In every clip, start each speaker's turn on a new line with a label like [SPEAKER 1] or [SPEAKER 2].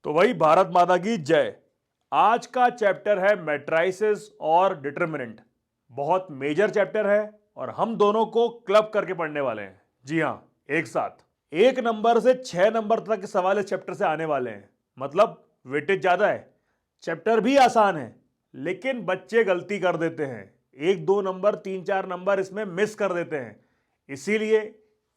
[SPEAKER 1] तो वही भारत माता की जय। आज का चैप्टर है मैट्राइसिस और डिटरमिनेंट। बहुत मेजर चैप्टर है और हम दोनों को क्लब करके पढ़ने वाले हैं। जी हां, एक साथ 1 नंबर से 6 नंबर तक के सवाल इस चैप्टर से आने वाले हैं। मतलब वेटेज ज्यादा है। चैप्टर भी आसान है, लेकिन बच्चे गलती कर देते हैं। 1-2 नंबर 3-4 नंबर इसमें मिस कर देते हैं। इसीलिए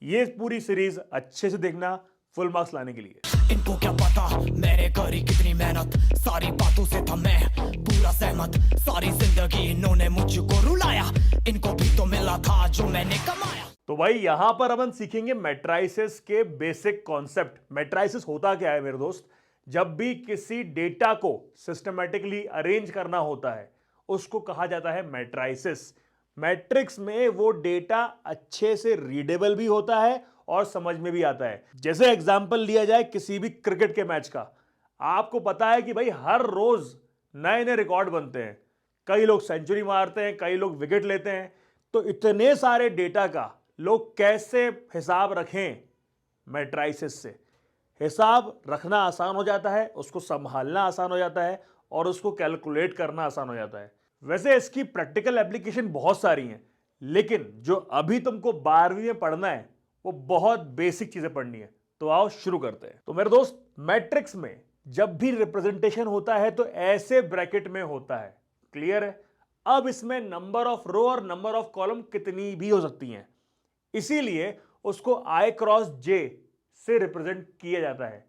[SPEAKER 1] ये पूरी सीरीज अच्छे से देखना, फुल मार्क्स लाने के लिए।
[SPEAKER 2] इनको क्या पता मैंने करी कितनी मेहनत, सारी बातों से था मैं पूरा सहमत। सारी जिंदगी इन्होंने मुझको रुलाया, इनको भी तो मिला था जो मैंने कमाया।
[SPEAKER 1] तो भाई यहां पर अपन सीखेंगे मैट्राइसिस के बेसिक कॉन्सेप्ट। मैट्राइसिस होता क्या है मेरे दोस्त? जब भी किसी डेटा को सिस्टमैटिकली अरेंज करना होता है, उसको कहा जाता है मैट्राइसिस। मैट्रिक्स में वो डेटा अच्छे से रीडेबल भी होता है और समझ में भी आता है। जैसे एग्जांपल लिया जाए किसी भी क्रिकेट के मैच का, आपको पता है कि भाई हर रोज नए नए रिकॉर्ड बनते हैं। कई लोग सेंचुरी मारते हैं, कई लोग विकेट लेते हैं। तो इतने सारे डेटा का लोग कैसे हिसाब रखें? मैट्राइसिस से हिसाब रखना आसान हो जाता है, उसको संभालना आसान हो जाता है और उसको कैलकुलेट करना आसान हो जाता है। वैसे इसकी प्रैक्टिकल एप्लीकेशन बहुत सारी हैं, लेकिन जो अभी तुमको 12वीं में पढ़ना है वो बहुत बेसिक चीजें पढ़नी है। तो आओ शुरू करते हैं। तो मेरे दोस्त, मैट्रिक्स में जब भी रिप्रेजेंटेशन होता है तो ऐसे ब्रैकेट में होता है। क्लियर है? अब इसमें नंबर ऑफ रो और नंबर ऑफ कॉलम कितनी भी हो सकती हैं, इसीलिए उसको आई क्रॉस जे से रिप्रेजेंट किया जाता है।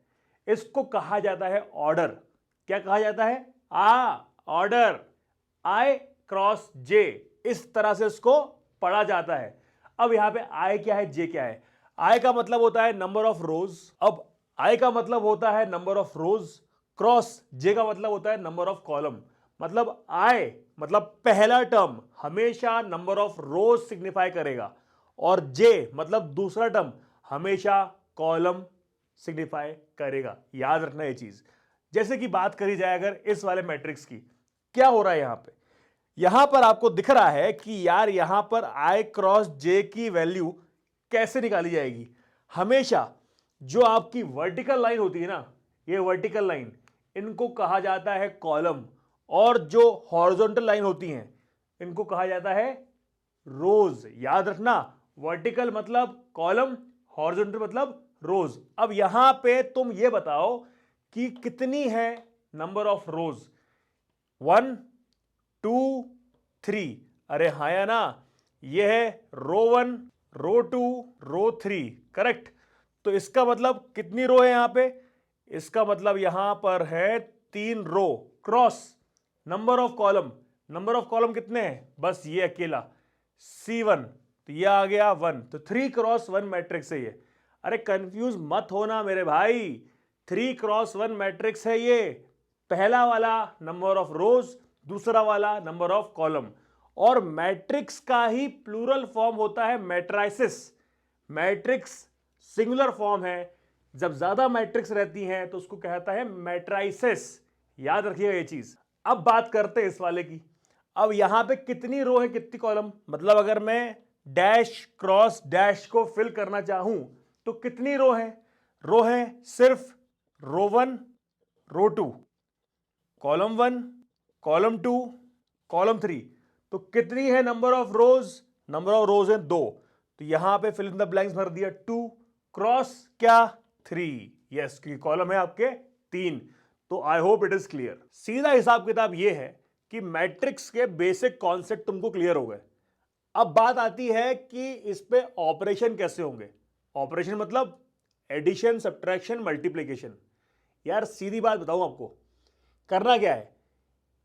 [SPEAKER 1] इसको कहा जाता है ऑर्डर। क्या कहा जाता है? ऑर्डर। आई क्रॉस जे, इस तरह से इसको पढ़ा जाता है। अब यहां पे आई क्या है, जे क्या है? आई का मतलब होता है नंबर ऑफ रोज। अब आई का मतलब होता है नंबर ऑफ रोज, क्रॉस जे का मतलब होता है नंबर ऑफ कॉलम। मतलब आई मतलब पहला टर्म हमेशा नंबर ऑफ रोज सिग्निफाई करेगा और जे मतलब दूसरा टर्म हमेशा कॉलम सिग्निफाई करेगा। याद रखना ये चीज। जैसे कि बात करी जाए अगर इस वाले मैट्रिक्स की, क्या हो रहा है यहां पर आपको दिख रहा है कि यार यहां पर आई क्रॉस जे की वैल्यू कैसे निकाली जाएगी? हमेशा जो आपकी वर्टिकल लाइन होती है ना, ये वर्टिकल लाइन, इनको कहा जाता है कॉलम, और जो हॉरिजॉन्टल लाइन होती हैं इनको कहा जाता है रोज। याद रखना, वर्टिकल मतलब कॉलम, हॉरिजॉन्टल मतलब रोज। अब यहां पे तुम ये बताओ कि कितनी है नंबर ऑफ रोज? 1 2 3। अरे हाँ या ना? यह है रो 1, रो 2, रो 3। करेक्ट। तो इसका मतलब कितनी रो है यहां पे? इसका मतलब यहां पर है 3 row cross number of column. Number of column कितने हैं? बस ये अकेला C1। तो ये आ गया 1। तो 3 क्रॉस 1 मैट्रिक्स है ये। अरे कंफ्यूज मत होना मेरे भाई, 3 क्रॉस 1 मैट्रिक्स है ये। पहला वाला नंबर ऑफ रोज, दूसरा वाला नंबर ऑफ कॉलम। और मैट्रिक्स का ही प्लूरल फॉर्म होता है मैट्राइसिस। मैट्रिक्स सिंगुलर फॉर्म है, जब ज्यादा मैट्रिक्स रहती हैं तो उसको कहता है मैट्राइसिस। याद रखिएगा ये चीज। अब बात करते हैं इस वाले की। अब यहां पे कितनी रो है, कितनी कॉलम? मतलब अगर मैं डैश क्रॉस डैश को फिल करना चाहूं तो कितनी रो है? रो है सिर्फ रो 1, रो 2, कॉलम 1, कॉलम 2, कॉलम 3। तो कितनी है number of rose? Number of रोज है 2। तो यहां पे फिल इन द ब्लैंक्स भर दिया 2 क्रॉस क्या 3। यस, क्योंकि कॉलम है आपके 3। तो I hope it is clear. सीधा हिसाब किताब यह है कि मैट्रिक्स के बेसिक कॉन्सेप्ट तुमको क्लियर हो गए। अब बात आती है कि इस पे ऑपरेशन कैसे होंगे। ऑपरेशन मतलब एडिशन, सब्ट्रैक्शन, मल्टीप्लिकेशन। यार सीधी बात बताऊं आपको, करना क्या है?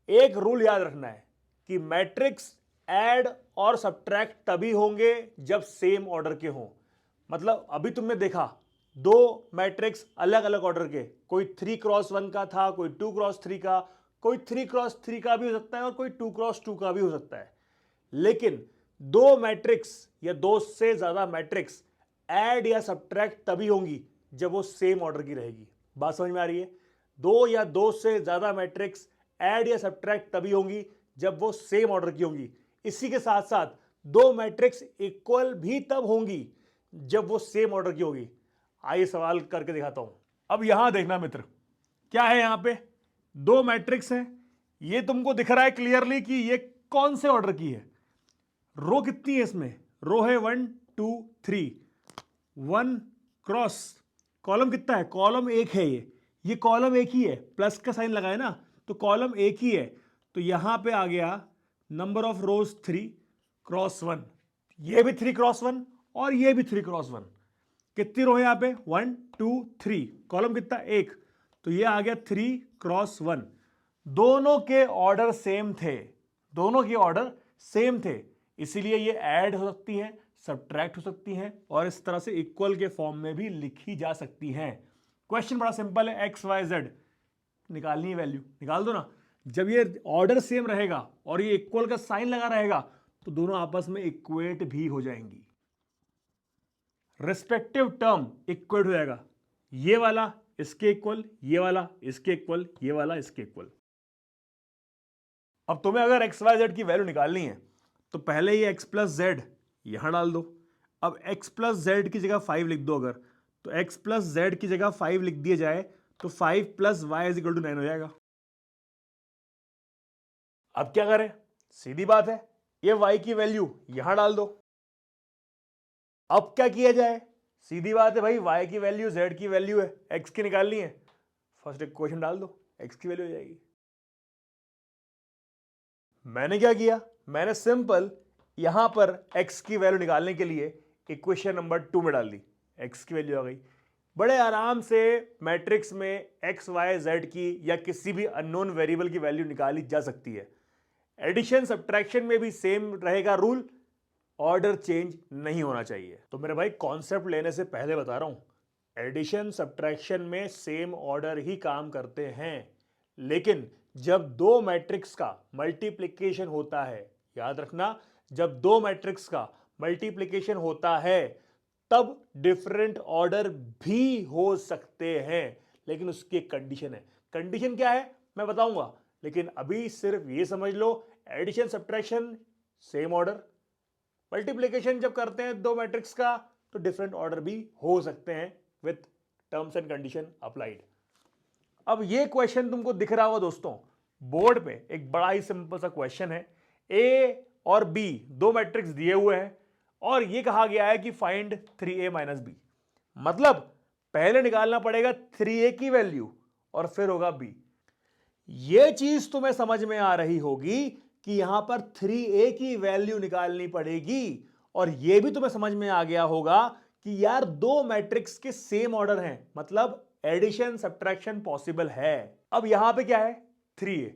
[SPEAKER 1] एक रूल याद रखना है कि मैट्रिक्स ऐड और सब्ट्रैक्ट तभी होंगे जब सेम ऑर्डर के हों। मतलब अभी तुमने देखा दो मैट्रिक्स अलग अलग ऑर्डर के, कोई 3 क्रॉस 1 का था, कोई 2 क्रॉस 3 का, कोई 3 क्रॉस 3 का भी हो सकता है और कोई 2 क्रॉस 2 का भी हो सकता है। लेकिन दो मैट्रिक्स या दो से ज्यादा मैट्रिक्स ऐड या सब्ट्रैक्ट तभी होंगी जब वो सेम ऑर्डर की रहेगी। बात समझ में आ रही है? दो या दो से ज्यादा मैट्रिक्स ऐड या सब्ट्रैक्ट तभी होंगी जब वो सेम ऑर्डर की होंगी। इसी के साथ साथ दो मैट्रिक्स इक्वल भी तब होंगी जब वो सेम ऑर्डर की होगी। आइए सवाल करके दिखाता हूं। अब यहां देखना मित्र, क्या है यहां पे, दो मैट्रिक्स हैं, ये तुमको दिख रहा है क्लियरली कि ये कौन से ऑर्डर की है। रो कितनी है इसमें, रो है 1 2 3, 1 क्रॉस, कॉलम कितना है, कॉलम एक है, ये कॉलम एक ही है, प्लस का साइन लगाए ना, तो कॉलम एक ही है, तो यहां पे आ गया नंबर ऑफ रोज 3 क्रॉस 1, ये भी 3 क्रॉस 1 और ये भी 3 क्रॉस 1। कितनी रो है यहां पे, 1 2 3, कॉलम कितना, एक, तो ये आ गया 3 क्रॉस 1। दोनों के ऑर्डर सेम थे, दोनों के ऑर्डर सेम थे, इसीलिए ये ऐड हो सकती हैं, सब्ट्रैक्ट हो सकती हैं और इस तरह से इक्वल के फॉर्म में भी लिखी जा सकती हैं। क्वेश्चन बड़ा सिंपल है, एक्स वाई जेड निकालनी है, वैल्यू निकाल दो ना। जब ये ऑर्डर सेम रहेगा और ये इक्वल का साइन लगा रहेगा तो दोनों आपस में इक्वेट भी हो जाएंगी, रिस्पेक्टिव टर्म इक्वेट हो जाएगा, ये वाला इसके इक्वल, ये वाला इसके इक्वल, ये वाला इसके इक्वल। अब तुम्हें अगर एक्स वाई जेड की वैल्यू निकालनी है तो पहले ये एक्स प्लस जेड यहां डाल दो। अब एक्स प्लस जेड की जगह 5 लिख दो, अगर तो एक्स प्लस जेड की जगह 5 लिख दिया जाए तो 5 plus Y is equal to 9 हो जाएगा। अब क्या करें, सीधी बात है, ये y की वैल्यू यहां डाल दो। अब क्या किया जाए, सीधी बात है भाई, y की वैल्यू z की वैल्यू है, x की निकालनी है, फर्स्ट इक्वेशन डाल दो, x की वैल्यू हो जाएगी। मैंने क्या किया, मैंने सिंपल यहां पर x की वैल्यू निकालने के लिए इक्वेशन नंबर 2 में डाल दी, x की वैल्यू आ गई। बड़े आराम से मैट्रिक्स में x y z की या किसी भी अननोन वेरिएबल की वैल्यू निकाली जा सकती है। एडिशन सब्ट्रैक्शन में भी सेम रहेगा रूल, ऑर्डर चेंज नहीं होना चाहिए। तो मेरे भाई कॉन्सेप्ट लेने से पहले बता रहा हूं, एडिशन सब्ट्रैक्शन में सेम ऑर्डर ही काम करते हैं, लेकिन जब दो मैट्रिक्स का मल्टीप्लिकेशन होता है, याद रखना, जब दो मैट्रिक्स का मल्टीप्लिकेशन होता है तब डिफरेंट ऑर्डर भी हो सकते हैं, लेकिन उसकी एक कंडीशन है। कंडीशन क्या है मैं बताऊंगा, लेकिन अभी सिर्फ ये समझ लो, addition subtraction same order, multiplication जब करते हैं दो मैट्रिक्स का तो डिफरेंट ऑर्डर भी हो सकते हैं with terms and condition applied. अब ये क्वेश्चन तुमको दिख रहा होगा दोस्तों बोर्ड पे, एक बड़ा ही सिंपल सा क्वेश्चन है, ए और बी दो मैट्रिक्स दिए हुए हैं और ये कहा गया है कि फाइंड 3a माइनस बी, मतलब पहले निकालना पड़ेगा 3a की वैल्यू और फिर होगा b। ये चीज तुम्हें समझ में आ रही होगी कि यहां पर 3a की वैल्यू निकालनी पड़ेगी, और यह भी तुम्हें समझ में आ गया होगा कि यार दो मैट्रिक्स के सेम ऑर्डर हैं, मतलब एडिशन सब्ट्रैक्शन पॉसिबल है। अब यहां पे क्या है 3a,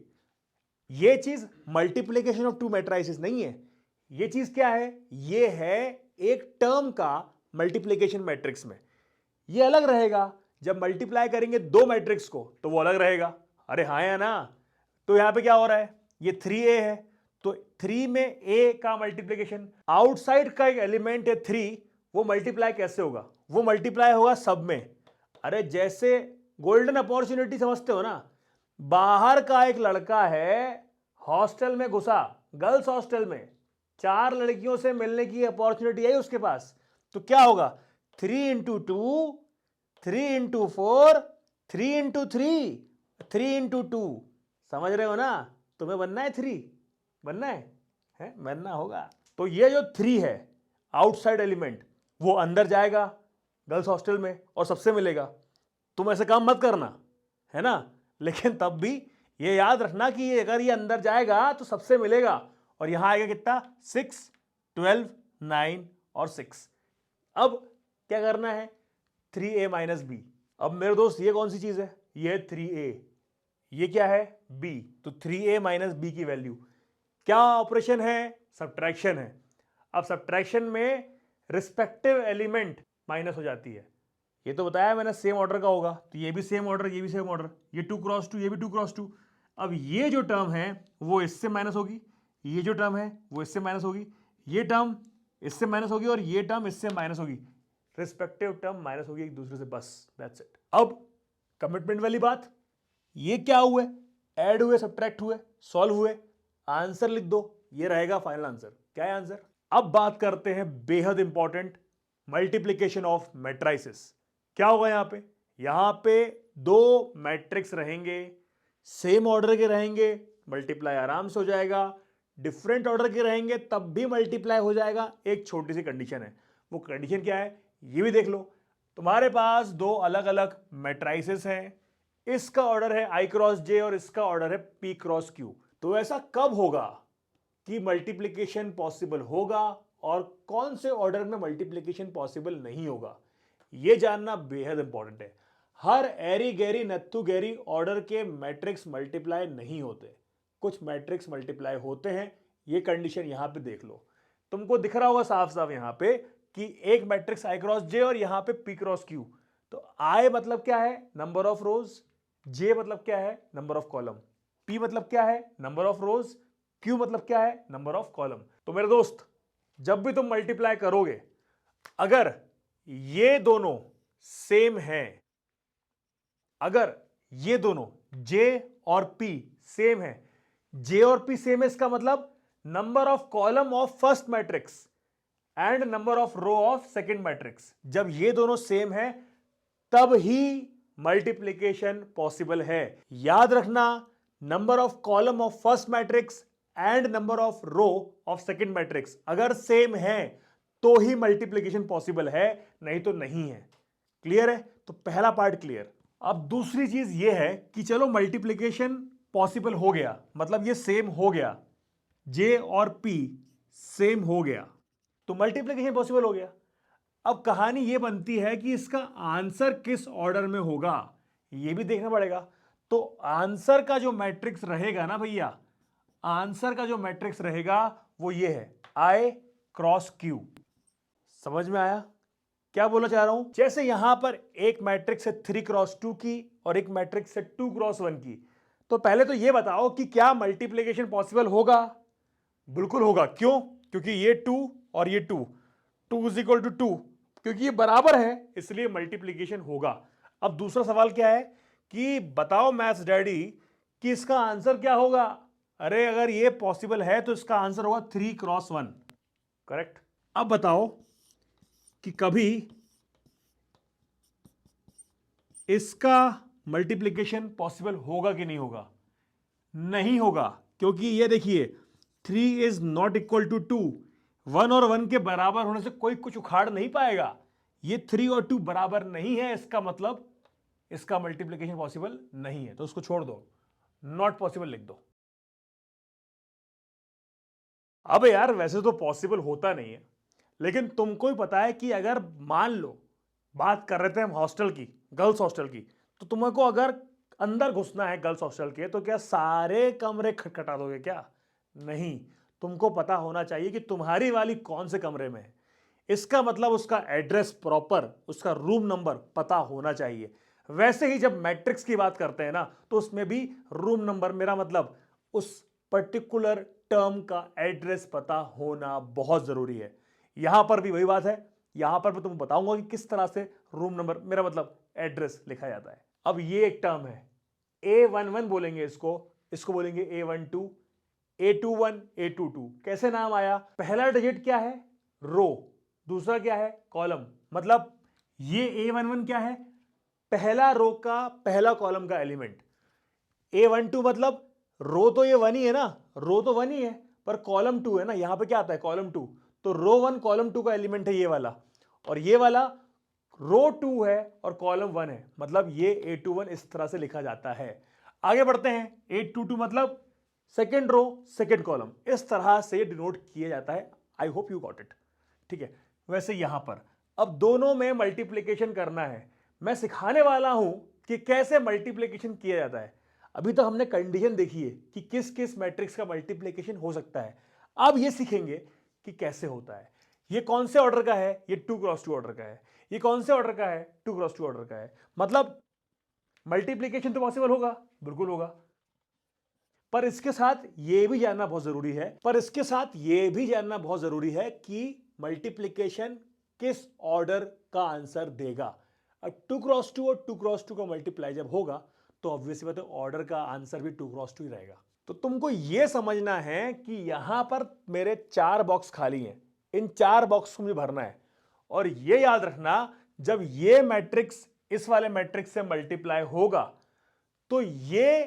[SPEAKER 1] ये चीज मल्टीप्लिकेशन ऑफ टू मैट्रिसेस नहीं है, ये चीज क्या है, ये है एक टर्म का मल्टीप्लिकेशन मैट्रिक्स में, ये अलग रहेगा। जब मल्टीप्लाई करेंगे दो मैट्रिक्स को तो वो अलग रहेगा, अरे हाँ या ना। तो यहां पे क्या हो रहा है, ये 3a है तो 3 में a का मल्टीप्लिकेशन, आउटसाइड का एक एलिमेंट है 3, वो मल्टीप्लाई कैसे होगा, वो मल्टीप्लाई होगा सब में। अरे जैसे गोल्डन अपॉर्चुनिटी समझते हो ना, बाहर का एक लड़का है हॉस्टल में घुसा, गर्ल्स हॉस्टल में, 4 लड़कियों से मिलने की अपॉर्चुनिटी आई उसके पास, तो क्या होगा 3 इंटू 2, 3 इंटू 4, 3 इंटू 3, 3 इंटू 2, समझ रहे हो ना। तुम्हें बनना है 3, बनना है बनना होगा। तो ये जो 3 है आउटसाइड एलिमेंट, वो अंदर जाएगा गर्ल्स हॉस्टल में और सबसे मिलेगा। तुम ऐसे काम मत करना, है ना, लेकिन तब भी ये याद रखना कि ये अगर ये अंदर जाएगा तो सबसे मिलेगा, और यहां आएगा कितना 6, 12, 9 और 6। अब क्या करना है 3a माइनस बी। अब मेरे दोस्त ये कौन सी चीज है, ये 3a, ये क्या है b, तो 3a माइनस बी की वैल्यू क्या ऑपरेशन है, सब्ट्रैक्शन है। अब सब्ट्रैक्शन में रिस्पेक्टिव एलिमेंट माइनस हो जाती है, ये तो बताया मैंने सेम ऑर्डर का होगा, तो ये भी सेम ऑर्डर, ये भी सेम ऑर्डर, ये 2 क्रॉस 2, ये भी 2 क्रॉस 2। अब ये जो टर्म है वो इससे माइनस होगी, ये जो टर्म है वो इससे माइनस होगी, ये टर्म इससे माइनस होगी और ये टर्म इससे माइनस होगी, रिस्पेक्टिव टर्म माइनस होगी एक दूसरे से, बस दैट्स इट। अब कमिटमेंट वाली बात, ये क्या हुए, ऐड हुए, सब्ट्रैक्ट हुए, सॉल्व हुए, आंसर लिख दो, ये रहेगा फाइनल आंसर। क्या है आंसर। अब बात करते हैं बेहद इंपॉर्टेंट, मल्टीप्लिकेशन ऑफ मैट्रिसेस। क्या होगा यहां पे दो मैट्रिक्स रहेंगे, सेम ऑर्डर के रहेंगे, मल्टीप्लाई आराम से हो जाएगा। डिफरेंट ऑर्डर के रहेंगे तब भी मल्टीप्लाई हो जाएगा। एक छोटी सी कंडीशन है, वो कंडीशन क्या है ये भी देख लो। तुम्हारे पास दो अलग अलग मैट्राइसेस हैं, इसका ऑर्डर है I क्रॉस J और इसका ऑर्डर है P क्रॉस Q। तो ऐसा कब होगा कि मल्टीप्लिकेशन पॉसिबल होगा और कौन से ऑर्डर में मल्टीप्लिकेशन पॉसिबल नहीं होगा, यह जानना बेहद इंपॉर्टेंट है। हर एरी गैरी नत्थु गैरी ऑर्डर के मैट्रिक्स मल्टीप्लाई नहीं होते, कुछ मैट्रिक्स मल्टीप्लाई होते हैं। ये कंडीशन यहां पे देख लो, तुमको दिख रहा होगा साफ साफ यहां पे कि एक मैट्रिक्स I क्रॉस J और यहां पे P क्रॉस Q। तो I मतलब क्या है, नंबर ऑफ रोज, J मतलब क्या है, नंबर ऑफ कॉलम, P मतलब क्या है, नंबर ऑफ रोज, Q मतलब क्या है, नंबर ऑफ कॉलम। तो मेरे दोस्त, जब भी तुम मल्टीप्लाई करोगे, अगर ये दोनों सेम हैं, अगर ये दोनों J और P सेम है, J और P सेम है, इसका मतलब number of column of first matrix and number of row of second matrix, जब ये दोनों सेम है तब ही मल्टीप्लिकेशन पॉसिबल है। याद रखना, number of column of first matrix and number of row of second matrix अगर सेम है तो ही मल्टीप्लिकेशन पॉसिबल है, नहीं तो नहीं है। क्लियर है? तो पहला पार्ट क्लियर। अब दूसरी चीज ये है कि चलो मल्टीप्लिकेशन पॉसिबल हो गया, मतलब ये सेम हो गया, J और P सेम हो गया, तो मल्टीप्लिकेशन पॉसिबल हो गया। अब कहानी ये बनती है कि इसका आंसर किस ऑर्डर में होगा, ये भी देखना पड़ेगा। तो आंसर का जो मैट्रिक्स रहेगा ना भैया, आंसर का जो मैट्रिक्स रहेगा वो ये है I क्रॉस Q। समझ में आया क्या बोलना चाह रहा हूं? जैसे यहां पर एक मैट्रिक्स है 3 क्रॉस 2 की और एक मैट्रिक्स है 2 क्रॉस 1 की। तो पहले तो ये बताओ कि क्या मल्टीप्लिकेशन पॉसिबल होगा? बिल्कुल होगा। क्यों? क्योंकि ये 2 और ये 2 इज इक्वल टू 2, क्योंकि ये बराबर है इसलिए मल्टीप्लिकेशन होगा। अब दूसरा सवाल क्या है कि बताओ मैथ्स डैडी कि इसका आंसर क्या होगा? अरे अगर ये पॉसिबल है तो इसका आंसर होगा 3 क्रॉस 1। करेक्ट। अब बताओ कि कभी इसका मल्टीप्लिकेशन पॉसिबल होगा कि नहीं होगा? नहीं होगा, क्योंकि ये देखिए 3 इज नॉट इक्वल टू 2। 1 और 1 के बराबर होने से कोई कुछ उखाड़ नहीं पाएगा। ये 3 और 2 बराबर नहीं है, इसका मतलब इसका मल्टीप्लिकेशन पॉसिबल नहीं है, तो उसको छोड़ दो, नॉट पॉसिबल लिख दो। अब यार वैसे तो पॉसिबल होता नहीं है, लेकिन तुमको ही पता है कि अगर मान लो बात कर रहे थे हम हॉस्टल की, गर्ल्स हॉस्टल की, तो तुमको अगर अंदर घुसना है गर्ल्स हॉस्टल के तो क्या सारे कमरे खटखटा दोगे क्या? नहीं, तुमको पता होना चाहिए कि तुम्हारी वाली कौन से कमरे में है। इसका मतलब उसका एड्रेस प्रॉपर, उसका रूम नंबर पता होना चाहिए। वैसे ही जब मैट्रिक्स की बात करते हैं ना, तो उसमें भी रूम नंबर, मेरा मतलब उस पर्टिकुलर टर्म का एड्रेस पता होना बहुत जरूरी है। यहां पर भी वही बात है, यहां पर मैं तुमको बताऊंगा कि किस तरह से रूम नंबर, मेरा मतलब एड्रेस, लिखा जाता है। अब ये एक टर्म है A11 बोलेंगे इसको बोलेंगे A12, A21, A22। कैसे नाम आया? पहला डिजिट क्या है? रो, दूसरा क्या है? कॉलम। मतलब ये A11 क्या है? पहला रो का पहला कॉलम का एलिमेंट। A12 मतलब रो तो ये 1 ही है ना, रो तो 1 ही है, पर कॉलम 2 है ना, यहां पे क्या आता है? कॉलम 2। तो रो 1 कॉलम 2 का एलिमेंट है ये वाला, और ये वाला रो 2 है और कॉलम 1 है, मतलब ये A21 इस तरह से लिखा जाता है। आगे बढ़ते हैं, A22 मतलब सेकेंड रो सेकेंड कॉलम, इस तरह से डिनोट किया जाता है। I hope you got it. ठीक है। वैसे यहां पर अब दोनों में मल्टीप्लिकेशन करना है, मैं सिखाने वाला हूं कि कैसे मल्टीप्लिकेशन किया जाता है। अभी तो हमने कंडीशन देखी है कि किस किस मैट्रिक्स का मल्टीप्लिकेशन हो सकता है, अब ये सीखेंगे कि कैसे होता है। ये कौन से ऑर्डर का है? ये 2 क्रॉस 2 ऑर्डर का है। ये कौन से ऑर्डर का है? 2 क्रॉस 2 ऑर्डर का है। मतलब मल्टीप्लिकेशन तो पॉसिबल होगा, बिल्कुल होगा, पर इसके साथ ये भी जानना बहुत जरूरी है कि मल्टीप्लिकेशन किस ऑर्डर का आंसर देगा। अब 2 क्रॉस 2 और 2 क्रॉस 2 का मल्टीप्लाई जब होगा तो ऑब्वियसली बात है ऑर्डर का आंसर भी 2 क्रॉस 2 ही रहेगा। तो तुमको यह समझना है कि यहां पर मेरे 4 बॉक्स खाली हैं, इन 4 बॉक्स को मुझे भरना है। और यह याद रखना, जब ये मैट्रिक्स इस वाले मैट्रिक्स से मल्टीप्लाई होगा तो ये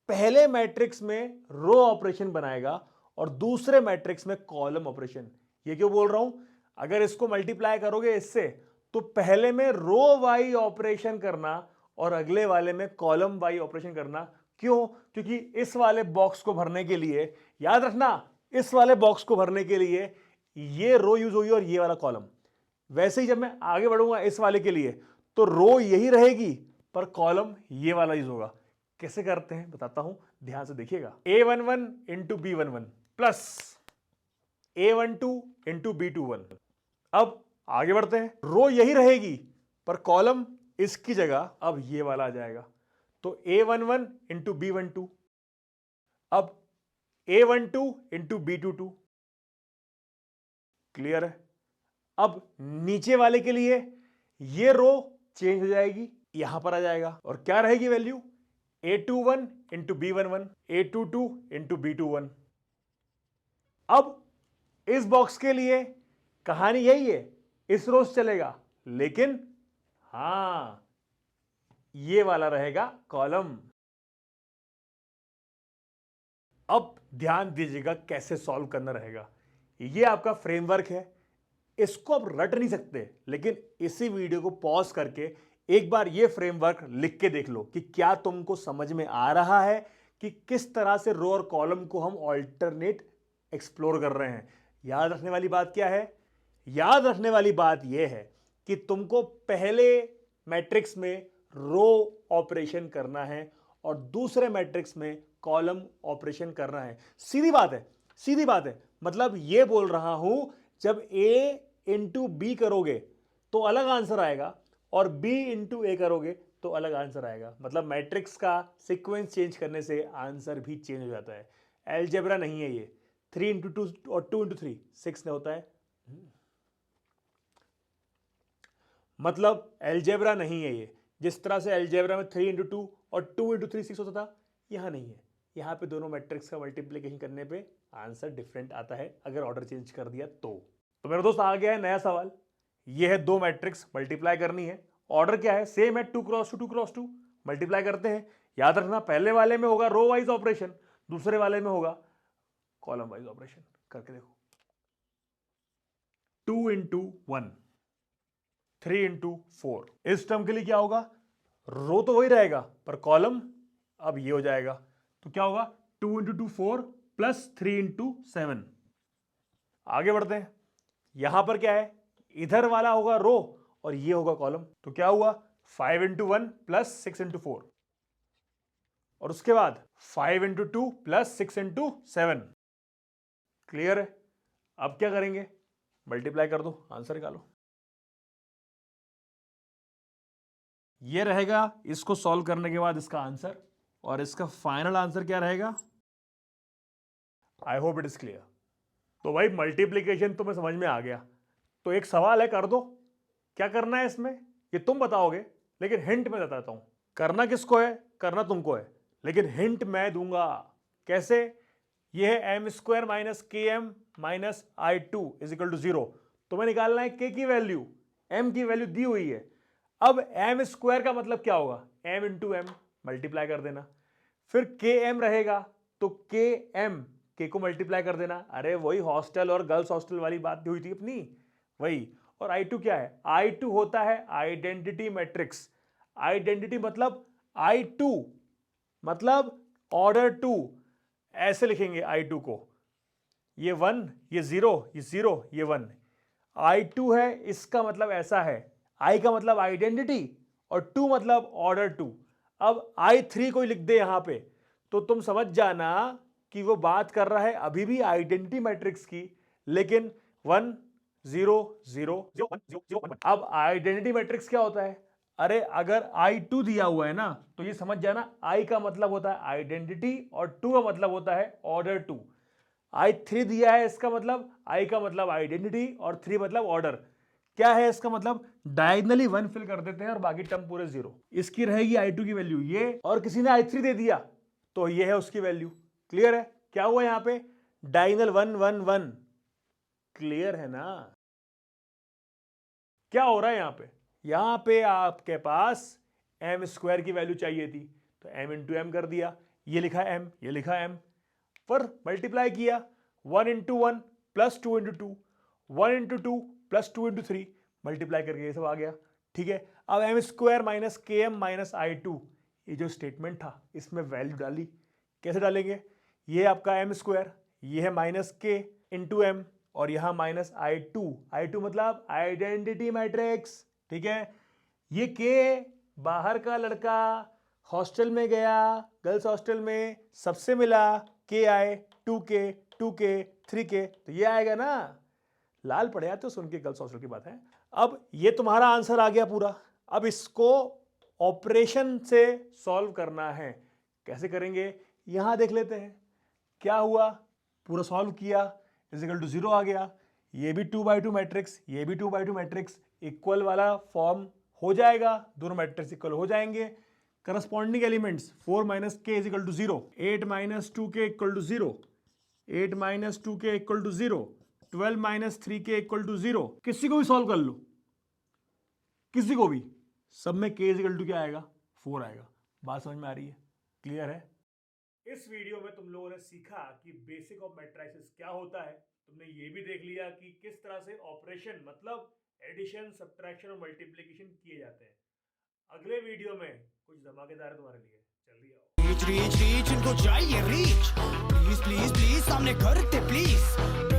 [SPEAKER 1] पहले मैट्रिक्स में रो ऑपरेशन बनाएगा और दूसरे मैट्रिक्स में कॉलम ऑपरेशन। ये क्यों बोल रहा हूं, अगर इसको मल्टीप्लाई करोगे इससे तो पहले में रो वाई ऑपरेशन करना और अगले वाले में कॉलम वाई ऑपरेशन करना। क्यों, क्योंकि इस वाले बॉक्स को भरने के लिए, याद रखना, इस वाले बॉक्स को भरने के लिए ये रो यूज होगी और ये वाला कॉलम। वैसे ही जब मैं आगे बढ़ूंगा इस वाले के लिए तो रो यही रहेगी पर कॉलम ये वाला यूज होगा। कैसे करते हैं बताता हूं, ध्यान से देखिएगा। A11 into B11 plus A12 into B21। अब आगे बढ़ते हैं, रो यही रहेगी पर कॉलम इसकी जगह अब ये वाला आ जाएगा। तो A11 इंटू B12, अब A12 इंटू B22। क्लियर है। अब नीचे वाले के लिए ये रो चेंज हो जाएगी, यहां पर आ जाएगा और क्या रहेगी value, A21 into B11, A22 into B21। अब इस बॉक्स के लिए कहानी यही है, इस रोज चलेगा, लेकिन हां ये वाला रहेगा कॉलम। अब ध्यान दीजिएगा कैसे सॉल्व करना रहेगा। ये आपका फ्रेमवर्क है, इसको आप रट नहीं सकते, लेकिन इसी वीडियो को पॉज करके एक बार ये फ्रेमवर्क लिख के देख लो कि क्या तुमको समझ में आ रहा है कि किस तरह से रो और कॉलम को हम ऑल्टरनेट एक्सप्लोर कर रहे हैं। याद रखने वाली बात क्या है, याद रखने वाली बात यह है कि तुमको पहले मैट्रिक्स में रो ऑपरेशन करना है और दूसरे मैट्रिक्स में कॉलम ऑपरेशन करना है। सीधी बात है, सीधी बात है। मतलब यह बोल रहा हूं, जब A इंटू बी करोगे तो अलग आंसर आएगा और B इंटू ए करोगे तो अलग आंसर आएगा। मतलब मैट्रिक्स का सीक्वेंस चेंज करने से आंसर भी चेंज हो जाता है। एलजेब्रा नहीं है ये, 3 इंटू 2 और 2 इंटू 3 6 नहीं होता है। मतलब एलजेब्रा नहीं है ये। जिस तरह से एलजेब्रा में 3 इंटू 2 और 2 इंटू 3 6 होता था, यहां नहीं है। यहां पे दोनों मैट्रिक्स का मल्टीप्लिकेशन करने पे आंसर डिफरेंट आता है अगर ऑर्डर चेंज कर दिया तो मेरे दोस्त आ गया है नया सवाल। ये है दो मैट्रिक्स मल्टीप्लाई करनी है, ऑर्डर क्या है, सेम है 2 क्रॉस 2 2 क्रॉस 2। मल्टीप्लाई करते हैं। याद रखना पहले वाले में होगा रो वाइज ऑपरेशन, दूसरे वाले में होगा कॉलम वाइज ऑपरेशन। करके देखो, 2 इंटू 1, 3 इंटू 4। इस टर्म के लिए क्या होगा, रो तो वही रहेगा पर कॉलम अब ये हो जाएगा। तो क्या होगा, 2 इंटू 2 4 प्लस 3 इंटू 7। आगे बढ़ते हैं। यहां पर क्या है, इधर वाला होगा रो और ये होगा कॉलम। तो क्या हुआ, 5 इंटू 1 प्लस 6 इंटू 4 और उसके बाद 5 इंटू 2 प्लस 6 इंटू 7। क्लियर है। अब क्या करेंगे, मल्टीप्लाई कर दो, आंसर निकालो। ये रहेगा इसको सॉल्व करने के बाद इसका आंसर, और इसका फाइनल आंसर क्या रहेगा। I hope it is clear. तो भाई मल्टीप्लीकेशन तो मैं समझ में आ गया। तो एक सवाल है, कर दो। क्या करना है इसमें ये तुम बताओगे, लेकिन हिंट मैं बताता हूं। करना किसको है, करना तुमको है, लेकिन हिंट मैं दूंगा। कैसे, ये है M square minus K M minus I two is equal to 0। तुम्हें निकालना है के की वैल्यू, एम की वैल्यू दी हुई है। अब एम स्क्वायर का मतलब क्या होगा, एम इंटू एम, मल्टीप्लाई कर देना। फिर के एम रहेगा तो के एम, के को मल्टीप्लाई कर देना। अरे वही हॉस्टल और गर्ल्स हॉस्टल वाली बात हुई थी अपनी, वही। और I2 क्या है, I2 होता है आइडेंटिटी मैट्रिक्स। आइडेंटिटी मतलब I2 मतलब ऑर्डर 2, ऐसे लिखेंगे I2 को। ये 1, ये 0, ये 0, ये 1। I2 है, इसका मतलब ऐसा है, I का मतलब आइडेंटिटी और 2 मतलब ऑर्डर 2। अब I3 को लिख दे यहां पे तो तुम समझ जाना कि वो बात कर रहा है अभी भी आइडेंटिटी मैट्रिक्स की, लेकिन 1 0 0 0 1 0 0 1 1। अब आइडेंटिटी मैट्रिक्स क्या होता है, अरे अगर I2 दिया हुआ है ना तो ये समझ जाना I का मतलब होता है आइडेंटिटी और 2 का मतलब होता है ऑर्डर 2। I3 दिया है, इसका मतलब I का मतलब आइडेंटिटी और 3 मतलब ऑर्डर। क्या है इसका मतलब, डायगनली 1 फिल कर देते हैं और बाकी टर्म पूरे 0। इसकी रहेगी I2 की वैल्यू ये, और किसी ने I3 दे दिया तो ये है उसकी वैल्यू। क्लियर है। क्या हुआ यहां पे, डायगनल 1 1 1। क्लियर है ना, क्या हो रहा है यहां पे, यहां पे आपके पास एम स्क्वायर की वैल्यू चाहिए थी, तो एम इंटू एम कर दिया, ये लिखा एम, ये लिखा एम, पर मल्टीप्लाई किया 1 into 1 plus 2 into 2, 1 into 2 plus 2 into 3, multiply करके ये सब आ गया। ठीक है, अब M square minus K M minus I to, ये जो स्टेटमेंट था इसमें वैल्यू डाली। कैसे डालेंगे? ये आपका एम स्क्वायर, ये है माइनस के इंटू एम, और यहां माइनस आई टू मतलब आइडेंटिटी मैट्रिक्स। ठीक है, ये के बाहर का लड़का हॉस्टल में गया, गर्ल्स हॉस्टल में, सबसे मिला, के आए 2K 2K 3K, तो ये आएगा ना। लाल पड़ जाते हो सुन के, गर्ल्स हॉस्टल की बात है। अब ये तुम्हारा आंसर आ गया पूरा। अब इसको ऑपरेशन से सॉल्व करना है। कैसे करेंगे? यहां देख लेते हैं क्या हुआ। पूरा सॉल्व किया, इज इक्वल टू 0 आ गया। ये भी 2/2 मैट्रिक्स, ये भी 2/2 मैट्रिक्स, इक्वल वाला फॉर्म हो जाएगा, दोनों मैट्रिक्स इक्वल हो जाएंगे। Corresponding elements 4 minus K is equal to 0, 8 minus 2K equal to 0, 8 minus 2K equal to 0, 12 minus 3K equal to 0। किसी को भी सॉल्व कर लो, किसी को भी, सब में K इज इक्वल टू क्या आएगा? 4 आएगा। बात समझ में आ रही है? क्लियर है? इस वीडियो में तुम लोगों ने सीखा कि बेसिक ऑफ मैट्रिसेस क्या होता है। तुमने ये भी देख लिया कि किस तरह से ऑपरेशन मतलब एडिशन, सब्ट्रैक्शन और मल्टीप्लिकेशन किए जाते हैं। अगले वीडियो में कुछ धमाकेदार है तुम्हारे लिए, जल्दी आओ।
[SPEAKER 2] रीच रीच रीच इनको चाहिए रीच, प्लीज प्लीज प्लीज सामने करते प्लीज।